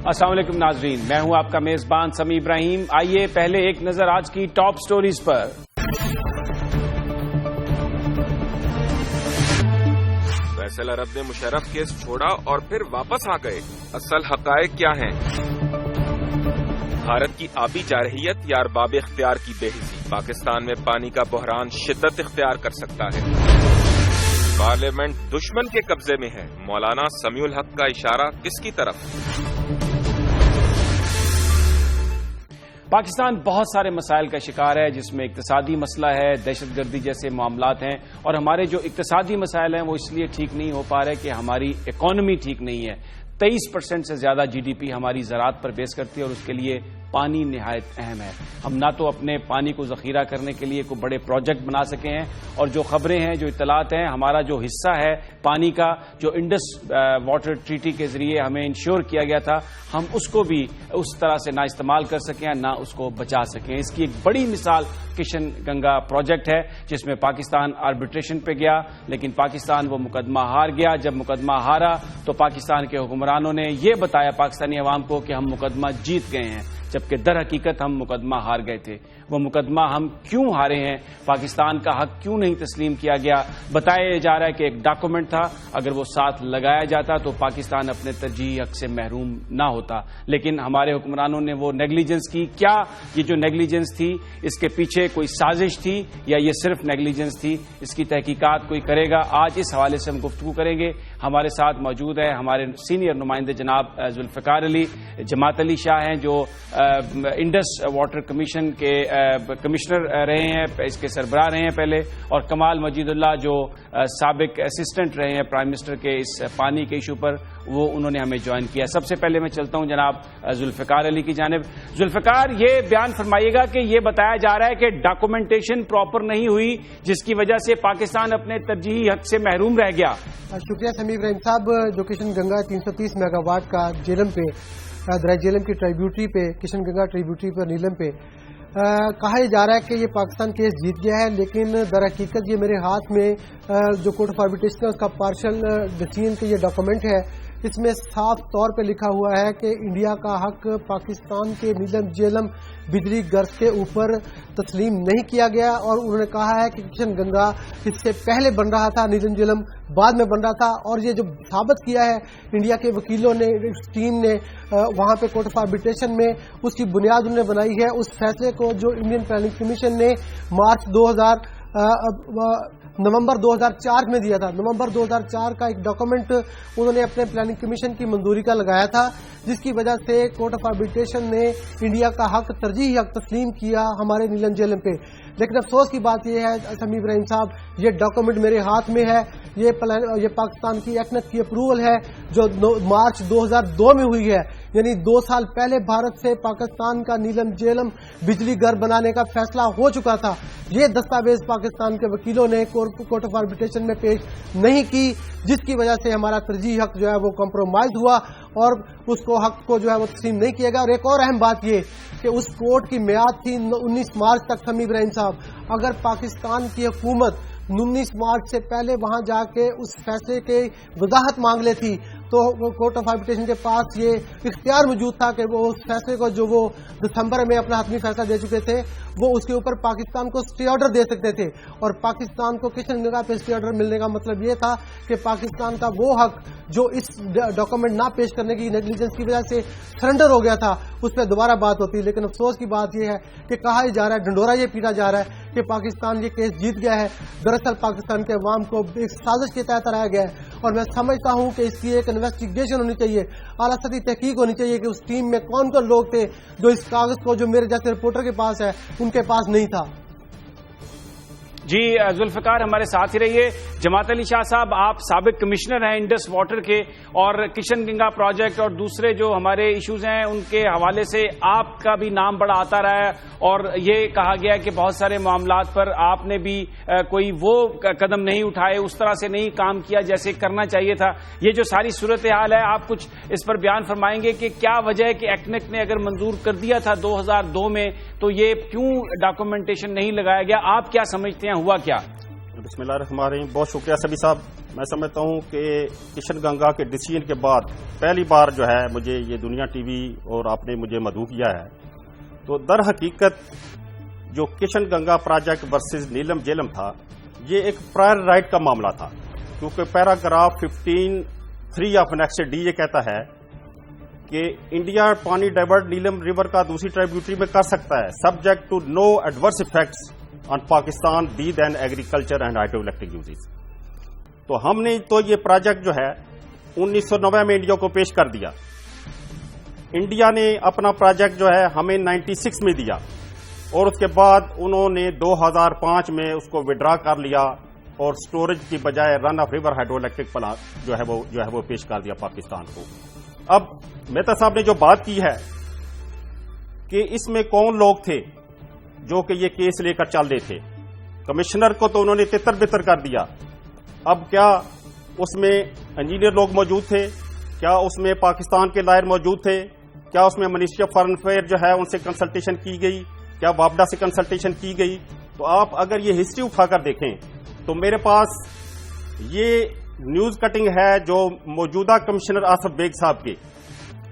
السلام علیکم ناظرین، میں ہوں آپ کا میزبان سمیع ابراہیم۔ آئیے پہلے ایک نظر آج کی ٹاپ سٹوریز پر۔ فیصل عرب نے مشرف کیس چھوڑا اور پھر واپس آ گئے، اصل حقائق کیا ہیں؟ بھارت کی آبی جارحیت یا ارباب اختیار کی بے حسی، پاکستان میں پانی کا بحران شدت اختیار کر سکتا ہے۔ پارلیمنٹ دشمن کے قبضے میں ہے، مولانا سمیع الحق کا اشارہ کس کی طرف؟ پاکستان بہت سارے مسائل کا شکار ہے، جس میں اقتصادی مسئلہ ہے، دہشت گردی جیسے معاملات ہیں، اور ہمارے جو اقتصادی مسائل ہیں وہ اس لیے ٹھیک نہیں ہو پا رہے کہ ہماری اکانومی ٹھیک نہیں ہے۔ 23% سے زیادہ جی ڈی پی ہماری زراعت پر بیس کرتی ہے، اور اس کے لیے پانی نہایت اہم ہے۔ ہم نہ تو اپنے پانی کو ذخیرہ کرنے کے لیے کوئی بڑے پروجیکٹ بنا سکے ہیں، اور جو خبریں ہیں، جو اطلاعات ہیں، ہمارا جو حصہ ہے پانی کا، جو انڈس واٹر ٹریٹی کے ذریعے ہمیں انشور کیا گیا تھا، ہم اس کو بھی اس طرح سے نہ استعمال کر سکیں، نہ اس کو بچا سکیں۔ اس کی ایک بڑی مثال کشن گنگا پروجیکٹ ہے، جس میں پاکستان آربیٹریشن پہ گیا، لیکن پاکستان وہ مقدمہ ہار گیا۔ جب مقدمہ ہارا تو پاکستان کے حکمرانوں نے یہ بتایا پاکستانی عوام کو کہ ہم مقدمہ جیت گئے ہیں، جبکہ در حقیقت ہم مقدمہ ہار گئے تھے۔ وہ مقدمہ ہم کیوں ہارے ہیں، پاکستان کا حق کیوں نہیں تسلیم کیا گیا؟ بتایا جا رہا ہے کہ ایک ڈاکومنٹ تھا، اگر وہ ساتھ لگایا جاتا تو پاکستان اپنے ترجیحی حق سے محروم نہ ہوتا، لیکن ہمارے حکمرانوں نے وہ نیگلیجنس کی۔ کیا یہ جو نیگلیجنس تھی، اس کے پیچھے کوئی سازش تھی یا یہ صرف نیگلیجنس تھی؟ اس کی تحقیقات کوئی کرے گا؟ آج اس حوالے سے ہم گفتگو کریں گے۔ ہمارے ساتھ موجود ہے ہمارے سینئر نمائندے جناب ذوالفقار علی، جماعت علی شاہ ہیں، جو انڈس واٹر کمیشن کے کمشنر رہے ہیں، اس کے سربراہ رہے ہیں پہلے، اور کمال مجید اللہ جو سابق اسسٹنٹ رہے ہیں پرائم منسٹر کے اس پانی کے ایشو پر، وہ انہوں نے ہمیں جوائن کیا۔ سب سے پہلے میں چلتا ہوں جناب ذوالفقار علی کی جانب۔ ذوالفقار، یہ بیان فرمائیے گا کہ یہ بتایا جا رہا ہے کہ ڈاکومنٹیشن پراپر نہیں ہوئی، جس کی وجہ سے پاکستان اپنے ترجیحی حق سے محروم رہ گیا۔ شکریہ سمیع ابراہیم صاحب۔ جو کشن گنگا 330 میگا واٹ کا جیلم پہ، دریا جیلم کی ٹریبیوٹری پہ، کشن گنگا ٹریبیوٹری پر نیلم پہ کہا جا رہا ہے کہ یہ پاکستان کیس جیت گیا ہے، لیکن در حقیقت یہ میرے ہاتھ میں جو کورٹ آف آربیٹریشن اس کا پارشل ڈسیژن کا یہ ڈاکومنٹ ہے، اس میں صاف طور پہ لکھا ہوا ہے کہ انڈیا کا حق پاکستان کے نیلم جیلم بجلی گرز کے اوپر تسلیم نہیں کیا گیا، اور انہوں نے کہا ہے کہ کشن گنگا اس سے پہلے بن رہا تھا، نیلم جیلم بعد میں بن رہا تھا، اور یہ جو ثابت کیا ہے انڈیا کے وکیلوں نے، اس ٹیم نے وہاں پہ کورٹ آف آربیٹریشن میں، اس کی بنیاد انہوں نے بنائی ہے اس فیصلے کو جو انڈین پلاننگ کمیشن نے نومبر 2004 میں دیا تھا۔ نومبر 2004 کا ایک ڈاکومنٹ انہوں نے اپنے پلاننگ کمیشن کی منظوری کا لگایا تھا، جس کی وجہ سے کورٹ آف آربیٹریشن نے انڈیا کا حق، ترجیحی حق تسلیم کیا ہمارے نیلم جیلم پہ۔ لیکن افسوس کی بات یہ ہے سمیع ابراہیم صاحب، یہ ڈاکومنٹ میرے ہاتھ میں ہے، یہ پاکستان کی ایکنٹ کی اپروول ہے جو مارچ 2002 میں ہوئی ہے، یعنی 2 سال پہلے بھارت سے پاکستان کا نیلم جیلم بجلی گھر بنانے کا فیصلہ ہو چکا تھا۔ یہ دستاویز پاکستان کے وکیلوں نے کورٹ آف آربیٹریشن میں پیش نہیں کی، جس کی وجہ سے ہمارا ترجیحی حق جو ہے وہ کمپرومائز ہوا، اور اس کو حق کو جو ہے وہ تسلیم نہیں کیا گیا۔ اور ایک اور اہم بات یہ کہ اس کورٹ کی میعاد تھی 19 مارچ تک۔ سمیع ابراہیم صاحب، اگر پاکستان کی حکومت 19 مارچ سے پہلے وہاں جا کے اس فیصلے کی وضاحت مانگ لیتی تو کورٹ آف آربیٹریشن کے پاس یہ اختیار موجود تھا کہ وہ اس فیصلے کو جو وہ دسمبر میں اپنا حتمی فیصلہ دے چکے تھے، وہ اس کے اوپر پاکستان کو اسٹے آرڈر دے سکتے تھے، اور پاکستان کو کشن گنگا پہ اسٹے آرڈر ملنے کا مطلب یہ تھا کہ پاکستان کا وہ حق جو اس ڈاکومنٹ نہ پیش کرنے کی نیگلیجنس کی وجہ سے سرنڈر ہو گیا تھا، اس پہ دوبارہ بات ہوتی۔ لیکن افسوس کی بات یہ ہے کہ کہا ہی جا رہا ہے، ڈھنڈورا یہ پیٹا جا رہا ہے کہ پاکستان یہ کیس جیت گیا ہے، دراصل پاکستان کے عوام کو ایک سازش کے تحت ہرایا گیا ہے، اور میں سمجھتا ہوں کہ اس کی ایک انویسٹیگیشن ہونی چاہیے، اعلیٰ سطحی تحقیق ہونی چاہیے کہ اس ٹیم میں کون کون لوگ تھے جو اس کاغذ کو جو میرے جیسے رپورٹر کے پاس ہے ان کے پاس نہیں تھا۔ جی ذوالفقار، ہمارے ساتھ ہی رہیے۔ جماعت علی شاہ صاحب، آپ سابق کمشنر ہیں انڈس واٹر کے، اور کشن گنگا پروجیکٹ اور دوسرے جو ہمارے ایشوز ہیں ان کے حوالے سے آپ کا بھی نام بڑا آتا رہا ہے، اور یہ کہا گیا کہ بہت سارے معاملات پر آپ نے بھی کوئی وہ قدم نہیں اٹھائے، اس طرح سے نہیں کام کیا جیسے کرنا چاہیے تھا۔ یہ جو ساری صورتحال ہے، آپ کچھ اس پر بیان فرمائیں گے کہ کیا وجہ ہے کہ ایکنیک نے اگر منظور کر دیا تھا 2002 میں تو یہ کیوں ڈاکومنٹیشن نہیں لگایا گیا؟ آپ کیا سمجھتے ہیں ہوا کیا؟ بسم اللہ الرحمن الرحیم. بہت شکریہ سبھی صاحب. میں سمجھتا ہوں کہ کشن گنگا کے ڈیسیژن کے بعد پہلی بار جو ہے مجھے یہ دنیا ٹی وی اور آپ نے مجھے مدعو کیا ہے. تو در حقیقت جو کشن گنگا پروجیکٹ ورسز نیلم جیلم تھا یہ ایک پرائر رائٹ کا معاملہ تھا, کیونکہ پیراگراف 15(3) آف نیکسٹ ڈی یہ کہتا ہے کہ انڈیا پانی ڈائیورٹ نیلم ریور کا دوسری ٹریبیوٹری میں کر سکتا ہے subject to no adverse effects on Pakistan be then agriculture and hydroelectric uses. تو ہم نے تو یہ پروجیکٹ جو ہے 1990 میں انڈیا کو پیش کر دیا. انڈیا نے اپنا پروجیکٹ جو ہے ہمیں 96 میں دیا اور اس کے بعد انہوں نے 2005 میں اس کو وڈرا کر لیا اور سٹوریج کی بجائے run of river hydroelectric plant جو ہے وہ پیش کر دیا پاکستان کو. اب مہتا صاحب نے جو بات کی ہے کہ اس میں کون لوگ تھے جو کہ یہ کیس لے کر چل رہے تھے, کمشنر کو تو انہوں نے تتر بتر کر دیا. اب کیا اس میں انجینئر لوگ موجود تھے, کیا اس میں پاکستان کے لائر موجود تھے, کیا اس میں منسٹری آف فارن افیئر جو ہے ان سے کنسلٹیشن کی گئی, کیا وابڈا سے کنسلٹیشن کی گئی؟ تو آپ اگر یہ ہسٹری اٹھا کر دیکھیں تو میرے پاس یہ نیوز کٹنگ ہے جو موجودہ کمشنر آصف بیگ صاحب کے,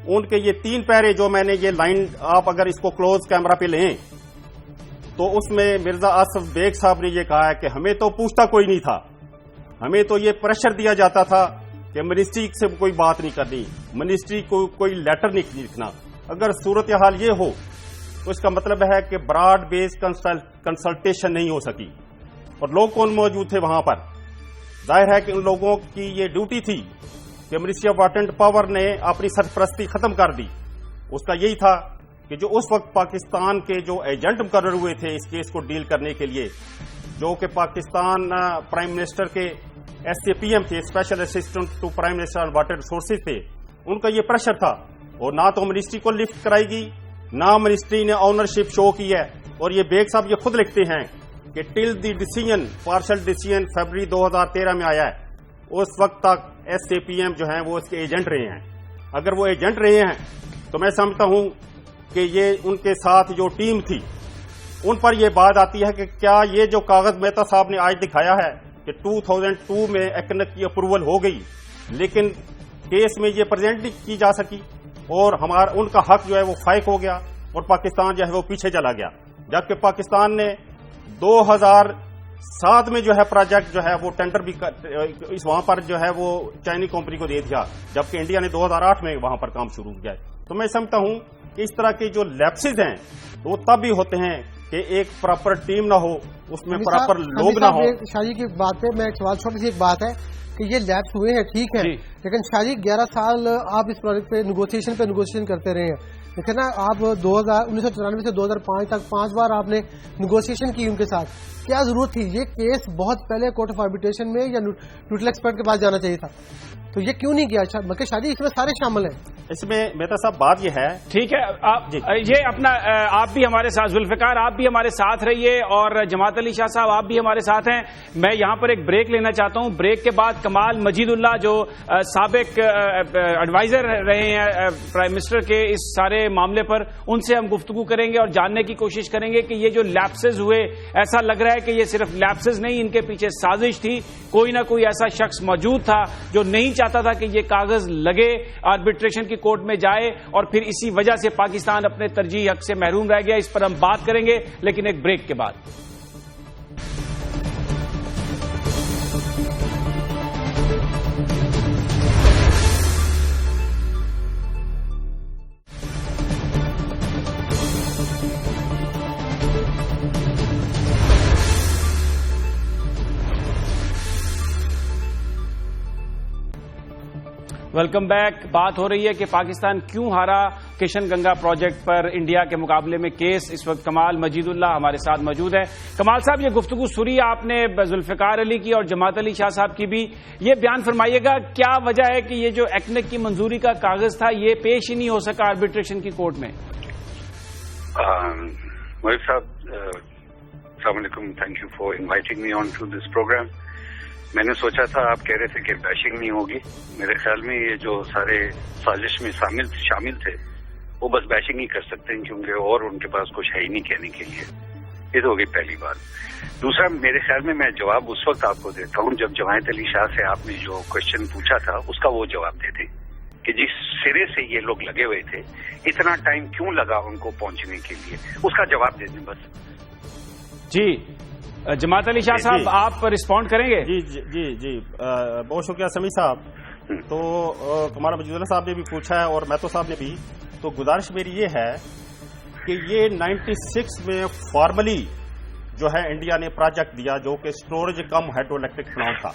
ان کے یہ 3 پیرے جو میں نے یہ لائن آپ اگر اس کو کلوز کیمرہ پہ لیں تو اس میں مرزا آصف بیگ صاحب نے یہ کہا ہے کہ ہمیں تو پوچھتا کوئی نہیں تھا, ہمیں تو یہ پریشر دیا جاتا تھا کہ منسٹری سے کوئی بات نہیں کرنی, منسٹری کو کوئی لیٹر نہیں لکھنا. اگر صورتحال یہ ہو تو اس کا مطلب ہے کہ براڈ بیس کنسلٹیشن نہیں ہو سکی. اور لوگ کون موجود تھے وہاں پر؟ ظاہر ہے کہ ان لوگوں کی یہ ڈیوٹی تھی کہ ministry of water and power نے اپنی سرپرستی ختم کر دی. اس کا یہی تھا کہ جو اس وقت پاکستان کے جو ایجنٹ مقرر ہوئے تھے اس کیس کو ڈیل کرنے کے لیے, جو کہ پاکستان پرائم منسٹر کے SAPM تھے, special assistant to prime minister on water resources تھے, ان کا یہ پریشر تھا. اور نہ تو منسٹری کو لفٹ کرائی گی, نہ منسٹری نے آنرشپ شو کی ہے. اور یہ بیگ صاحب یہ خود لکھتے ہیں کہ ٹل دی ڈیسیژن پارشل ڈیسیژن فیبرری 2013 میں آیا ہے, اس وقت تک SAPM جو ہیں وہ اس کے ایجنٹ رہے ہیں. اگر وہ ایجنٹ رہے ہیں تو میں سمجھتا ہوں کہ یہ ان کے ساتھ جو ٹیم تھی ان پر یہ بات آتی ہے کہ کیا یہ جو کاغذ مہتا صاحب نے آج دکھایا ہے کہ 2002 میں ایکنک کی اپروول ہو گئی لیکن کیس میں یہ پریزنٹ نہیں کی جا سکی اور ان کا حق جو ہے وہ فائق ہو گیا اور پاکستان جو ہے وہ پیچھے چلا گیا, جبکہ پاکستان نے 2007 میں جو ہے پروجیکٹ جو ہے وہ ٹینڈر بھی وہاں پر جو ہے وہ چائنی کمپنی کو دے دیا, جبکہ انڈیا نے 2008 میں وہاں پر کام شروع کیا. تو میں سمجھتا ہوں کہ اس طرح کے جو لیپسز ہیں وہ تب بھی ہوتے ہیں کہ ایک پراپر ٹیم نہ ہو, اس میں پراپر لوگ نہ ہو. شاہ جی کی بات پہ میں ایک سوال, چھوٹی سی ایک بات ہے کہ یہ لیپس ہوئے ہیں ٹھیک ہے, لیکن شاہ جی 11 سال آپ اس پروجیکٹ پہ نیگوشیشن کرتے رہے ہیں. دیکھیں نا, آپ 1994 سے 2005 تک 5 بار آپ نے نیگوشیشن کی ان کے ساتھ. کیا ضرورت تھی؟ یہ کیس بہت پہلے کورٹ آف آربیٹریشن میں یا نیوٹرل ایکسپرٹ کے پاس جانا چاہیے تھا, تو یہ کیوں نہیں کیا؟ مکہ شاہ جی اس میں سارے شامل ہیں. اس میں مہتا صاحب بات یہ ہے, ٹھیک ہے یہ اپنا آپ بھی ہمارے ساتھ, ذوالفقار آپ بھی ہمارے ساتھ رہیے اور جماعت علی شاہ صاحب آپ بھی ہمارے ساتھ ہیں. میں یہاں پر ایک بریک لینا چاہتا ہوں. بریک کے بعد کمال مجید اللہ جو سابق ایڈوائزر رہے ہیں پرائم منسٹر کے اس سارے معاملے پر, ان سے ہم گفتگو کریں گے اور جاننے کی کوشش کریں گے کہ یہ جو لیپسز ہوئے, ایسا لگ رہا ہے کہ یہ صرف لیپسز نہیں, ان کے پیچھے سازش تھی. کوئی نہ کوئی ایسا شخص موجود تھا جو نہیں چاہتا تھا کہ یہ کاغذ لگے, آربیٹریشن کی کورٹ میں جائے, اور پھر اسی وجہ سے پاکستان اپنے ترجیحی حق سے محروم رہ گیا. اس پر ہم بات کریں گے لیکن ایک بریک کے بعد. Welcome back. بات ہو رہی ہے کہ پاکستان کیوں ہارا کشن گنگا پروجیکٹ پر انڈیا کے مقابلے میں کیس. اس وقت کمال مجید اللہ ہمارے ساتھ موجود ہے. کمال صاحب, یہ گفتگو سنی آپ نے ذوالفقار علی کی اور جماعت علی شاہ صاحب کی بھی. یہ بیان فرمائیے گا کیا وجہ ہے کہ یہ جو ایکنک کی منظوری کا کاغذ تھا یہ پیش ہی نہیں ہو سکا آربیٹریشن کی کورٹ میں؟ موہب صاحب السلام علیکم, thank you for inviting me on to this programme. میں نے سوچا تھا آپ کہہ رہے تھے کہ بیشنگ نہیں ہوگی. میرے خیال میں یہ جو سارے سازش میں شامل تھے وہ بس بیشنگ ہی کر سکتے ہیں کیونکہ اور ان کے پاس کچھ ہے ہی نہیں کہنے کے لیے. یہ تو ہوگی پہلی بات. دوسرا میرے خیال میں جواب اس وقت آپ کو دیتا ہوں جب جماعت علی شاہ سے آپ نے جو کوشچن پوچھا تھا اس کا وہ جواب دے دیں کہ جس سرے سے یہ لوگ لگے ہوئے تھے اتنا ٹائم کیوں لگا ان کو پہنچنے کے لیے, اس کا جواب دے دیں بس. جی جماعت علی شاہ صاحب آپ رسپونڈ کریں گے؟ جی بہت شکریہ سمیع صاحب. تو ہمارا مجید اللہ صاحب نے بھی پوچھا ہے اور میتو صاحب نے بھی. تو گزارش میری یہ ہے کہ یہ 96 میں فارملی جو ہے انڈیا نے پروجیکٹ دیا جو کہ سٹوریج کم ہائیڈرو الیکٹرک پلانٹ تھا,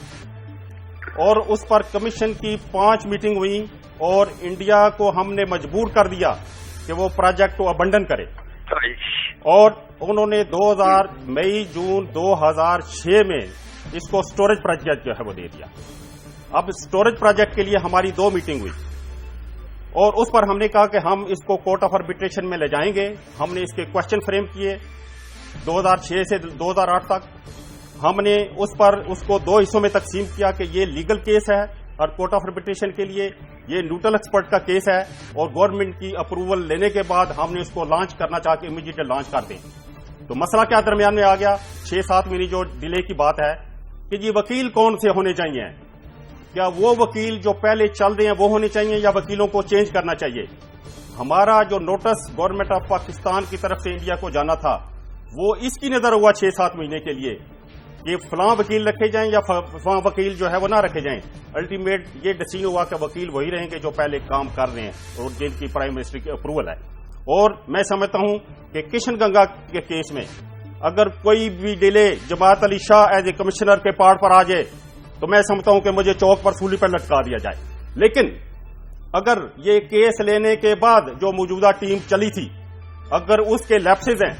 اور اس پر کمیشن کی 5 میٹنگ ہوئی اور انڈیا کو ہم نے مجبور کر دیا کہ وہ پروجیکٹ کو ابنڈن کرے, اور انہوں نے مئی جون 2006 میں اس کو سٹوریج پروجیکٹ جو ہے وہ دے دیا. اب سٹوریج پروجیکٹ کے لیے ہماری 2 میٹنگ ہوئی اور اس پر ہم نے کہا کہ ہم اس کو کورٹ آف آربیٹریشن میں لے جائیں گے. ہم نے اس کے کوشچن فریم کیے 2006 سے 2008 تک. ہم نے اس کو 2 حصوں میں تقسیم کیا کہ یہ لیگل کیس ہے اور کورٹ آف آربیٹریشن کے لیے یہ نیوٹرل ایکسپرٹ کا کیس ہے, اور گورنمنٹ کی اپروول لینے کے بعد ہم نے اس کو لانچ کرنا چاہ کے امیڈیٹلی لانچ کر دیں. تو مسئلہ کیا درمیان میں آ گیا 6-7 مہینے جو ڈیلے کی بات ہے کہ یہ وکیل کون سے ہونے چاہیے, کیا وہ وکیل جو پہلے چل رہے ہیں وہ ہونے چاہیے یا وکیلوں کو چینج کرنا چاہیے. ہمارا جو نوٹس گورنمنٹ آف پاکستان کی طرف سے انڈیا کو جانا تھا وہ اس کی نظر ہوا 6-7 مہینے کے لیے کہ فلاں وکیل رکھے جائیں یا فلاں وکیل جو ہے وہ نہ رکھے جائیں. الٹیمیٹ یہ ڈیسیژن ہوا کہ وکیل وہی رہیں گے جو پہلے کام کر رہے ہیں اور جن کی پرائم منسٹر کی اپروول ہے. اور میں سمجھتا ہوں کہ کشن گنگا کے کیس میں اگر کوئی بھی ڈیلے جماعت Ali Shah as a commissioner کے پارٹ پر آ جائے تو میں سمجھتا ہوں کہ مجھے چوک پر سولی پر لٹکا دیا جائے. لیکن اگر یہ کیس لینے کے بعد جو موجودہ ٹیم چلی تھی اگر اس کے لیپسز ہیں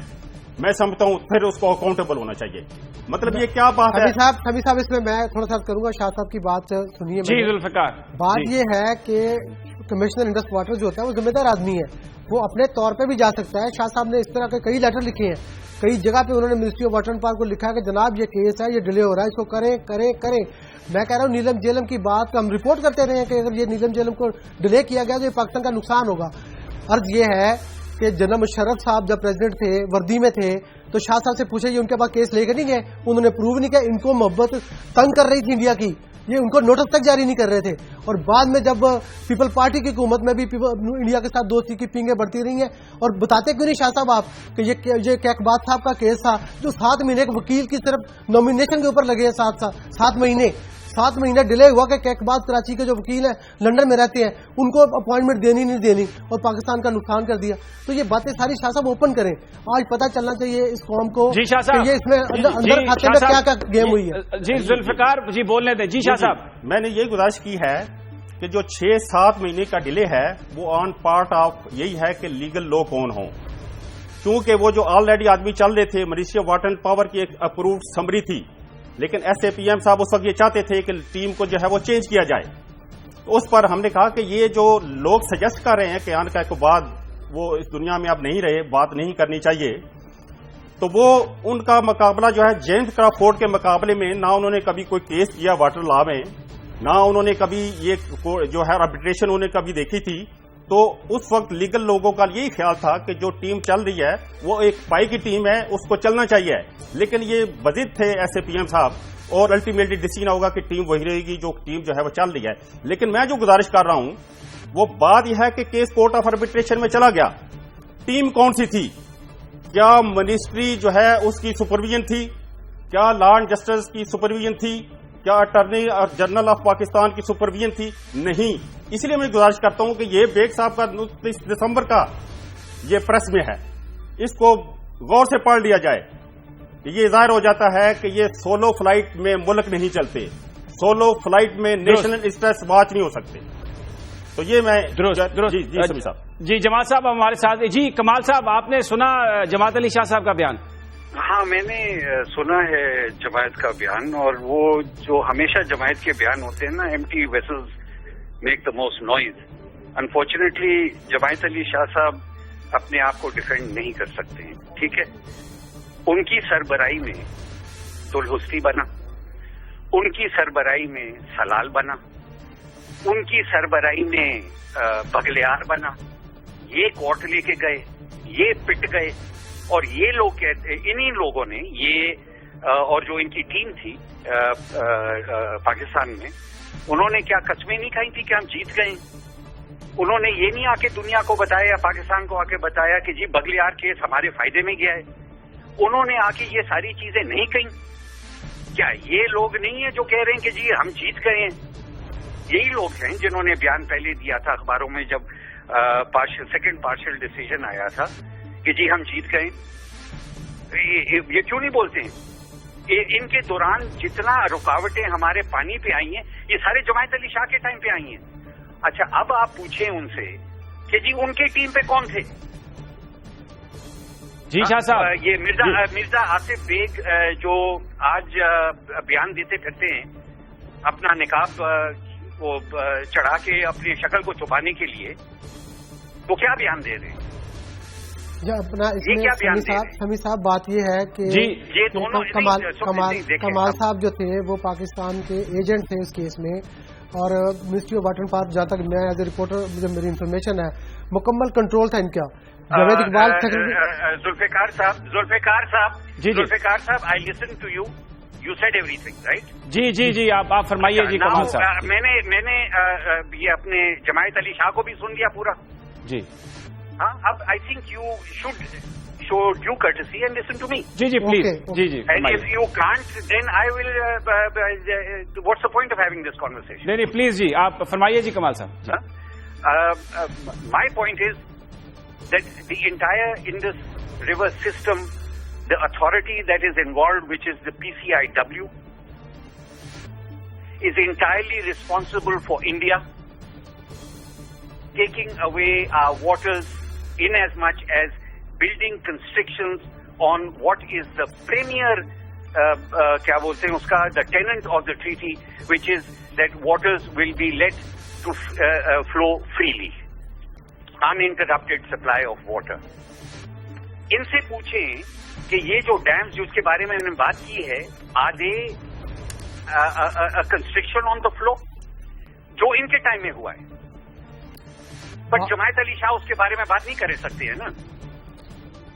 میں سمجھتا ہوں پھر اس کو اکاؤنٹیبل ہونا چاہیے. مطلب یہ کیا بات ہے سبھی صاحب اس میں میں تھوڑا سا کروں گا. شاہ صاحب کی بات سنیے. جی ذوالفقار, بات یہ ہے کہ کمشنر انڈس واٹر جو ہوتا ہے وہ ذمہ دار آدمی ہے, وہ اپنے طور پہ بھی جا سکتا ہے. شاہ صاحب نے اس طرح کے کئی لیٹر لکھے ہیں, کئی جگہ پہ انہوں نے ministry of water and power کو لکھا ہے کہ جناب یہ کیس ہے, یہ ڈیلے ہو رہا ہے, اس کو کریں کریں کریں. میں کہہ رہا ہوں نیلم جیلم کی بات ہم رپورٹ کرتے رہے ہیں کہ اگر یہ نیلم جیلم کو ڈیلے کیا گیا تو یہ پاکستان کا نقصان ہوگا. عرض یہ ہے کہ جنرل مشرف صاحب جب پریزیڈنٹ تھے وردی میں تھے تو شاہ صاحب سے پوچھے یہ ان کے پاس کیس لے کر نہیں گئے, انہوں نے پروو نہیں کیا. ان کو محبت تنگ کر رہی تھی انڈیا کی, یہ ان کو نوٹس تک جاری نہیں کر رہے تھے. اور بعد میں جب پیپل پارٹی کی حکومت میں بھی انڈیا کے ساتھ دوستی کی پینگیں بڑھتی رہی ہیں. اور بتاتے کیوں نہیں شاہ صاحب آپ کہ یہ کیقباد صاحب کا کیس تھا جو 7 مہینے کے وکیل کی صرف نامینیشن کے اوپر لگے ہیں. 7 مہینے ڈیلے ہوا کہ کیقباد کراچی کے جو وکیل ہیں لنڈن میں رہتے ہیں ان کو اپوائنٹمنٹ دینی نہیں دینی اور پاکستان کا نقصان کر دیا. تو یہ باتیں ساری شاہ صاحب اوپن کریں. آج پتہ چلنا چاہیے اس قوم کو جی شاہ صاحب, یہ اس میں اندر کھاتے میں کیا کیا گیم ہوئی ہے. جی ذوالفقار جی بولنے دیں. جی شاہ صاحب, میں نے یہ گزارش کی ہے کہ جو 6-7 مہینے کا ڈیلے ہے وہ آن پارٹ آف یہی ہے کہ لیگل لو کون ہوں. کیونکہ وہ جو آلریڈی آدمی چل رہے تھے ministry of water and power کی ایک اپرووڈ سمری تھی, لیکن ایس اے پی ایم صاحب اس وقت یہ چاہتے تھے کہ ٹیم کو جو ہے وہ چینج کیا جائے. تو اس پر ہم نے کہا کہ یہ جو لوگ سجیسٹ کر رہے ہیں کہ آن کا ایک بعد وہ اس دنیا میں اب نہیں رہے, بات نہیں کرنی چاہیے, تو وہ ان کا مقابلہ جو ہے جیمز کرافورڈ کے مقابلے میں نہ انہوں نے کبھی کوئی کیس کیا واٹر لا میں, نہ انہوں نے کبھی یہ جو ہے آربیٹریشن انہوں نے کبھی دیکھی تھی. تو اس وقت لیگل لوگوں کا یہی خیال تھا کہ جو ٹیم چل رہی ہے وہ ایک پائی کی ٹیم ہے, اس کو چلنا چاہیے. لیکن یہ وزید تھے ایس اے پی ایم صاحب, اور الٹیمیٹلی ڈیسیژن ہوگا کہ ٹیم وہی رہے گی جو ٹیم جو ہے وہ چل رہی ہے. لیکن میں جو گزارش کر رہا ہوں وہ بات یہ ہے کہ کیس کورٹ آف آربیٹریشن میں چلا گیا, ٹیم کون سی تھی؟ کیا منسٹری جو ہے اس کی سپرویژن تھی؟ کیا لا اینڈ جسٹس کی سپرویژن تھی؟ کیا اٹارنی جنرل آف پاکستان کی سپرویژن تھی؟ نہیں. اس لیے میں گزارش کرتا ہوں کہ یہ بیگ صاحب کا 29 دسمبر کا یہ پریس میں ہے, اس کو غور سے پڑھ لیا جائے. یہ ظاہر ہو جاتا ہے کہ یہ سولو فلائٹ میں ملک نہیں چلتے, سولو فلائٹ میں نیشنل انٹرسٹ واچ نہیں ہو سکتے. تو یہ میں جی جماعت صاحب ہمارے ساتھ. جی کمال صاحب, آپ نے سنا جماعت علی شاہ صاحب کا بیان؟ ہاں میں نے سنا ہے جماعت کا بیان, اور وہ جو ہمیشہ جماعت کے بیان ہوتے ہیں نا, empty vessels make the most noise. Unfortunately جماعت علی شاہ صاحب اپنے آپ کو ڈیفینڈ نہیں کر سکتے ہیں. ٹھیک ہے, ان کی سربراہی میں دلہستی بنا, ان کی سربراہی میں سلال بنا, ان کی سربراہی میں بغلیار بنا. یہ کوٹ لے کے گئے, یہ پٹ گئے, اور یہ لوگ کہتے انہی لوگوں نے یہ اور جو ان کی ٹیم تھی پاکستان میں، انہوں نے کیا قسمیں نہیں کھائی تھی کہ ہم جیت گئے؟ انہوں نے یہ نہیں آ کے دنیا کو بتایا یا پاکستان کو آ کے بتایا کہ جی بغلیار کیس ہمارے فائدے میں گیا ہے؟ انہوں نے آ کے یہ ساری چیزیں نہیں کہیں؟ کیا یہ لوگ نہیں ہیں جو کہہ رہے ہیں کہ جی ہم جیت گئے ہیں؟ یہی لوگ ہیں جنہوں نے بیان پہلے دیا تھا اخباروں میں جب سیکنڈ پارشل ڈیسیژن آیا تھا کہ جی ہم جیت گئے. یہ کیوں نہیں بولتے ہیں؟ ان کے دوران جتنا رکاوٹیں ہمارے پانی پہ آئی ہیں یہ سارے جماعت علی شاہ کے ٹائم پہ آئی ہیں. اچھا اب آپ پوچھیں ان سے کہ جی ان کی ٹیم پہ کون تھے؟ جی شاہ صاحب، یہ مرزا آصف بیگ جو آج بیان دیتے پھرتے ہیں اپنا نقاب وہ چڑھا کے اپنی شکل کو چھپانے کے لیے، وہ کیا بیان دے رہے ہیں؟ اپنا اس میں سمی صاحب بات یہ ہے کہ یہ دونوں کمال صاحب جو تھے وہ پاکستان کے ایجنٹ تھے اس کیس میں، اور ministry of water and power, جہاں تک میں ایز اے رپورٹر مجھے میری انفارمیشن ہے، مکمل کنٹرول تھا ان کا. جاوید اقبال ذوالفقار صاحب I listen to you, you said everything right? جی آپ فرمائیے. جی کمال صاحب، میں نے یہ اپنے جماعت علی شاہ کو بھی سن لیا پورا. جی ہاں، اب I think you should show due courtesy and listen to me. جی پلیز. جی and if you can't then I will what's the point of having this conversation? نہیں پلیز جی آپ فرمائیے. جی کمال صاحب، my point is that the entire Indus River system, the authority that is involved, which is the PCIW, is entirely responsible for India taking away our waters in as much as building constrictions on what is the premier kya bolte hain uska, the tenant of the treaty, which is that waters will be let to flow freely, uninterrupted supply of water. ان سے پوچھیں کہ یہ جو dams جس کے بارے میں نے بات کی ہے، are they construction on the flow جو ان کے ٹائم میں ہوا ہے؟ بٹ جماعت علی شاہ اس کے بارے میں بات نہیں کر سکتے ہیں نا،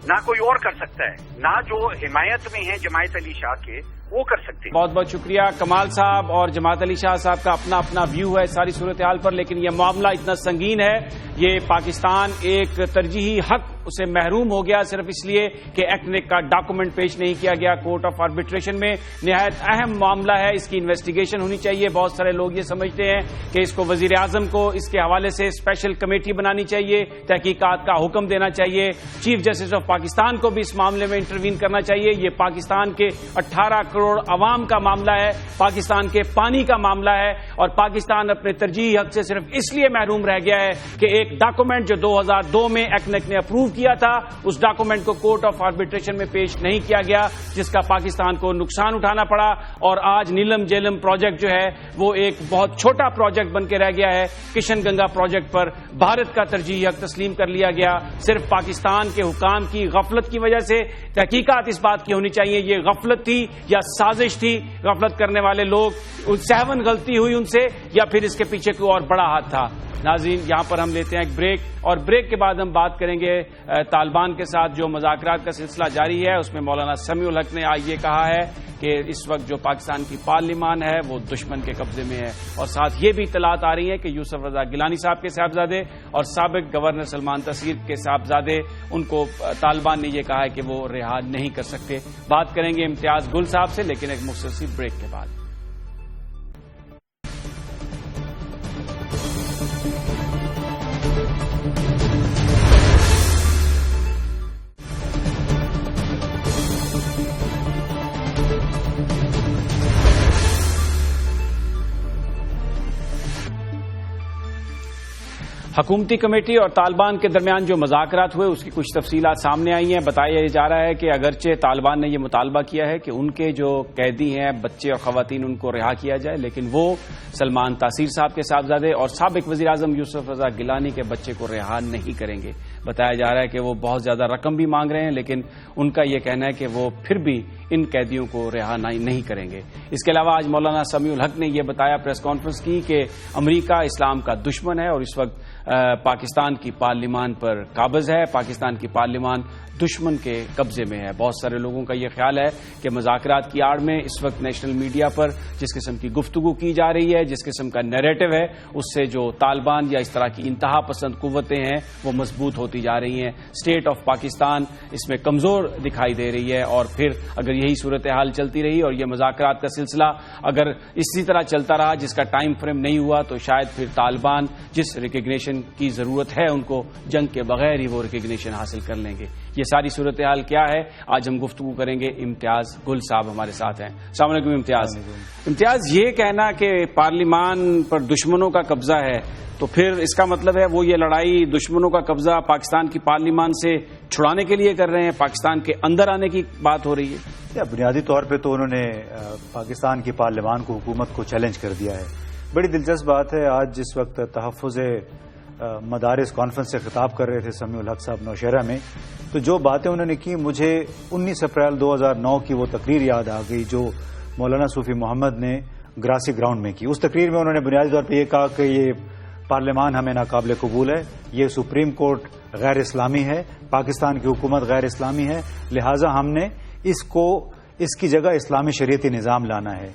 نہ کوئی اور کر سکتا ہے، نہ جو حمایت میں ہیں جماعت علی شاہ کے وہ کر سکتے ہیں. بہت بہت شکریہ کمال صاحب. اور جماعت علی شاہ صاحب کا اپنا ویو ہے ساری صورتحال پر، لیکن یہ معاملہ اتنا سنگین ہے، یہ پاکستان ایک ترجیحی حق اسے محروم ہو گیا صرف اس لیے کہ ایکنک کا ڈاکومنٹ پیش نہیں کیا گیا کورٹ آف آربیٹریشن میں. نہایت اہم معاملہ ہے، اس کی انویسٹیگیشن ہونی چاہیے. بہت سارے لوگ یہ سمجھتے ہیں کہ اس کو وزیر اعظم کو اس کے حوالے سے اسپیشل کمیٹی بنانی چاہیے، تحقیقات کا حکم دینا چاہیے، چیف جسٹس آف پاکستان کو بھی اس معاملے میں انٹروین کرنا چاہیے. یہ پاکستان کے 18 کروڑ عوام کا معاملہ ہے، پاکستان کے پانی کا معاملہ ہے، اور پاکستان اپنے ترجیحی حق سے صرف اس لیے محروم رہ گیا ہے کہ ایک ڈاکومنٹ جو 2002 میں ایکنک نے اپروو کیا تھا، اس ڈاکومنٹ کو کورٹ آف آربیٹریشن میں پیش نہیں کیا گیا، جس کا پاکستان کو نقصان اٹھانا پڑا. اور آج نیلم جیلم پروجیکٹ جو ہے وہ ایک بہت چھوٹا پروجیکٹ بن کے رہ گیا ہے. کشن گنگا پروجیکٹ پر بھارت کا ترجیحی حق تسلیم کر لیا گیا صرف پاکستان کے حکام کی غفلت کی وجہ سے. تحقیقات اس بات کی ہونی چاہیے یہ غفلت تھی یا سازش تھی، غفلت کرنے والے لوگ سہون غلطی ہوئی ان سے، یا پھر اس کے پیچھے کوئی اور بڑا ہاتھ تھا. ناظرین یہاں پر ہم لیتے ہیں ایک بریک، اور بریک کے بعد ہم بات کریں گے طالبان کے ساتھ جو مذاکرات کا سلسلہ جاری ہے. اس میں مولانا سمیع الحق نے آج یہ کہا ہے کہ اس وقت جو پاکستان کی پارلیمان ہے وہ دشمن کے قبضے میں ہے، اور ساتھ یہ بھی اطلاعات آ رہی ہیں کہ یوسف رضا گیلانی صاحب کے صاحبزادے اور سابق گورنر سلمان تاثیر کے صاحبزادے، ان کو طالبان نے یہ کہا ہے کہ وہ رہا نہیں کر سکتے. بات کریں گے امتیاز گل صاحب سے، لیکن ایک مختصر بریک کے بعد. حکومتی کمیٹی اور طالبان کے درمیان جو مذاکرات ہوئے اس کی کچھ تفصیلات سامنے آئی ہیں. بتایا جا رہا ہے کہ اگرچہ طالبان نے یہ مطالبہ کیا ہے کہ ان کے جو قیدی ہیں بچے اور خواتین ان کو رہا کیا جائے، لیکن وہ سلمان تاثیر صاحب کے صاحبزادے اور سابق وزیر اعظم یوسف رضا گیلانی کے بچے کو رہا نہیں کریں گے. بتایا جا رہا ہے کہ وہ بہت زیادہ رقم بھی مانگ رہے ہیں، لیکن ان کا یہ کہنا ہے کہ وہ پھر بھی ان قیدیوں کو رہا نہیں کریں گے. اس کے علاوہ آج مولانا سمیع الحق نے یہ بتایا پریس کانفرنس کی کہ امریکہ اسلام کا دشمن ہے، اور اس وقت پاکستان کی پارلیمان پر قابض ہے، پاکستان کی پارلیمان دشمن کے قبضے میں ہے۔ بہت سارے لوگوں کا یہ خیال ہے کہ مذاکرات کی آڑ میں اس وقت نیشنل میڈیا پر جس قسم کی گفتگو کی جا رہی ہے، جس قسم کا نیریٹو ہے، اس سے جو طالبان یا اس طرح کی انتہا پسند قوتیں ہیں وہ مضبوط ہوتی جا رہی ہیں۔ اسٹیٹ آف پاکستان اس میں کمزور دکھائی دے رہی ہے، اور پھر اگر یہی صورتحال چلتی رہی اور یہ مذاکرات کا سلسلہ اگر اسی طرح چلتا رہا جس کا ٹائم فریم نہیں ہوا، تو شاید پھر طالبان جس ریکگنیشن کی ضرورت ہے ان کو جنگ کے بغیر ہی وہ ریکگنیشن حاصل کر لیں گے۔ یہ ساری صورتحال کیا ہے، آج ہم گفتگو کریں گے۔ امتیاز گل صاحب ہمارے ساتھ ہیں۔ السلام علیکم امتیاز، یہ کہنا کہ پارلیمان پر دشمنوں کا قبضہ ہے تو پھر اس کا مطلب ہے وہ یہ لڑائی دشمنوں کا قبضہ پاکستان کی پارلیمان سے چھڑانے کے لیے کر رہے ہیں، پاکستان کے اندر آنے کی بات ہو رہی ہے؟ بنیادی طور پہ تو انہوں نے پاکستان کی پارلیمان کو، حکومت کو چیلنج کر دیا ہے۔ بڑی دلچسپ بات ہے، آج جس وقت تحفظ مدارس کانفرنس سے خطاب کر رہے تھے سمیع الحق صاحب نوشہرہ میں، تو جو باتیں انہوں نے کی، مجھے 19 اپریل 2009 کی وہ تقریر یاد آ گئی جو مولانا صوفی محمد نے گراسی گراؤنڈ میں کی۔ اس تقریر میں انہوں نے بنیادی طور پہ یہ کہا کہ یہ پارلیمان ہمیں ناقابل قبول ہے، یہ سپریم کورٹ غیر اسلامی ہے، پاکستان کی حکومت غیر اسلامی ہے، لہٰذا ہم نے اس کی جگہ اسلامی شریعتی نظام لانا ہے۔